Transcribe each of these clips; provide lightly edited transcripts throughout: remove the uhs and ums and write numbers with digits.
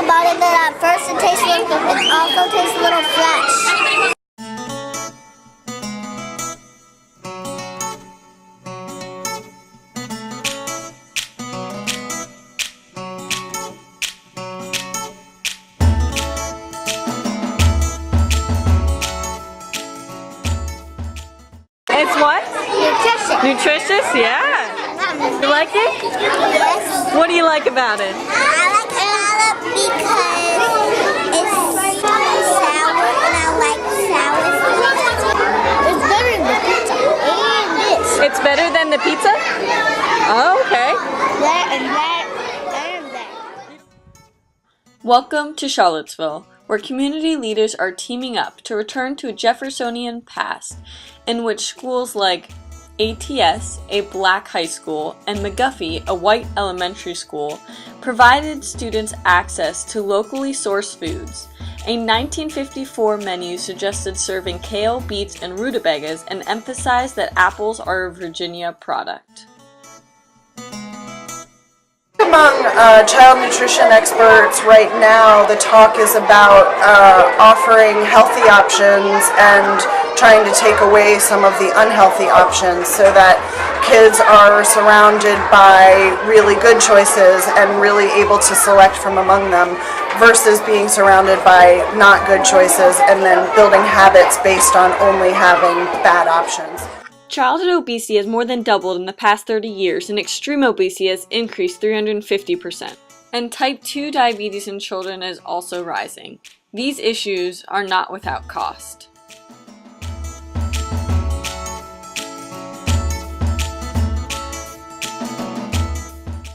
about it that at first it also tastes a little fresh. It's what? Nutritious. Nutritious? Yeah. You like it? Yes. What do you like about it? I like salad because it's sour and I like sour food. It's better than the pizza and this. It's better than the pizza? Oh, okay. That and that and that. Welcome to Charlottesville, where community leaders are teaming up to return to a Jeffersonian past in which schools like ATS, a black high school, and McGuffey, a white elementary school, provided students access to locally sourced foods. A 1954 menu suggested serving kale, beets, and rutabagas and emphasized that apples are a Virginia product. Among child nutrition experts right now, the talk is about offering healthy options and trying to take away some of the unhealthy options so that kids are surrounded by really good choices and really able to select from among them versus being surrounded by not good choices and then building habits based on only having bad options. Childhood obesity has more than doubled in the past 30 years, and extreme obesity has increased 350%. And type 2 diabetes in children is also rising. These issues are not without cost.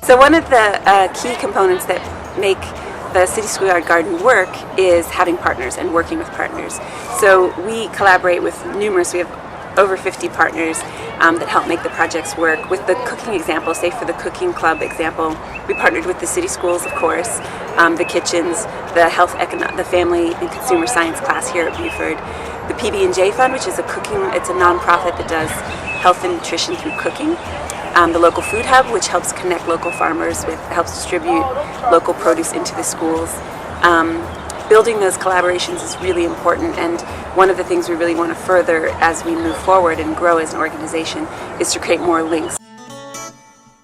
So one of the key components that make the City Schoolyard Garden work is having partners and working with partners. So we collaborate with numerous, we have over 50 partners that help make the projects work. With the cooking example, say for the cooking club example, we partnered with the city schools, of course, the kitchens, the family and consumer science class here at Buford, the PB&J Fund, which is it's a nonprofit that does health and nutrition through cooking, the local food hub, which helps connect local farmers helps distribute local produce into the schools. Building those collaborations is really important, and one of the things we really want to further as we move forward and grow as an organization is to create more links.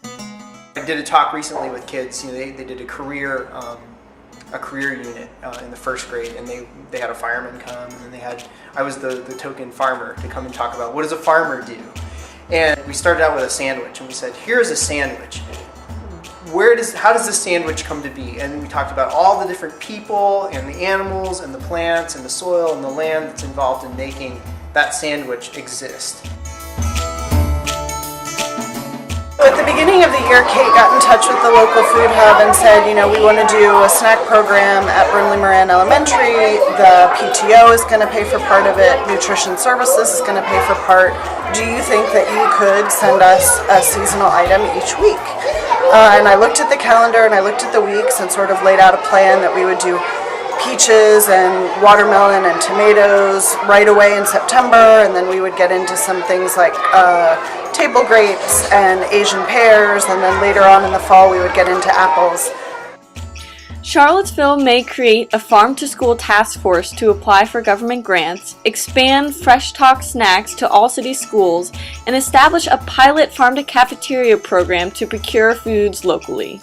I did a talk recently with kids. They did a career unit in the first grade, and they had a fireman come, and then I was the token farmer to come and talk about what does a farmer do. And we started out with a sandwich, and we said, here's a sandwich. How does this sandwich come to be? And we talked about all the different people and the animals and the plants and the soil and the land that's involved in making that sandwich exist. At the beginning of the year, Kate got in touch with the local food hub and said, we want to do a snack program at Burnley Moran Elementary. The PTO is going to pay for part of it. Nutrition Services is going to pay for part. Do you think that you could send us a seasonal item each week? And I looked at the calendar and I looked at the weeks and sort of laid out a plan that we would do peaches and watermelon and tomatoes right away in September, and then we would get into some things like table grapes and Asian pears, and then later on in the fall we would get into apples. Charlottesville may create a farm-to-school task force to apply for government grants, expand Fresh Talk snacks to all city schools, and establish a pilot farm-to-cafeteria program to procure foods locally.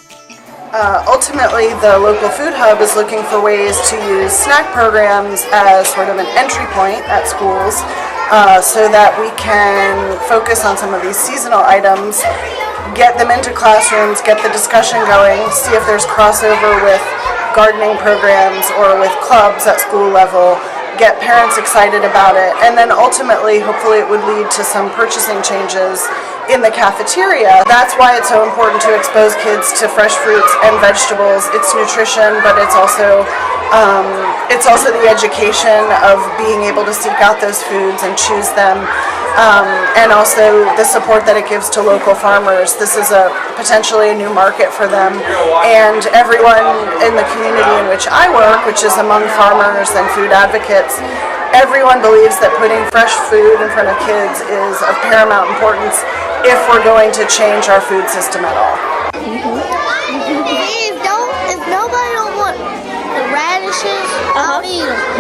Ultimately, the local food hub is looking for ways to use snack programs as sort of an entry point at schools so that we can focus on some of these seasonal items, get them into classrooms, get the discussion going, see if there's crossover with gardening programs or with clubs at school level, get parents excited about it, and then ultimately, hopefully it would lead to some purchasing changes in the cafeteria. That's why it's so important to expose kids to fresh fruits and vegetables. It's nutrition, but it's also the education of being able to seek out those foods and choose them, and also the support that it gives to local farmers. This is potentially a new market for them, and everyone in the community in which I work, which is among farmers and food advocates, everyone believes that putting fresh food in front of kids is of paramount importance if we're going to change our food system at all. If nobody don't want dishes, I'll eat them.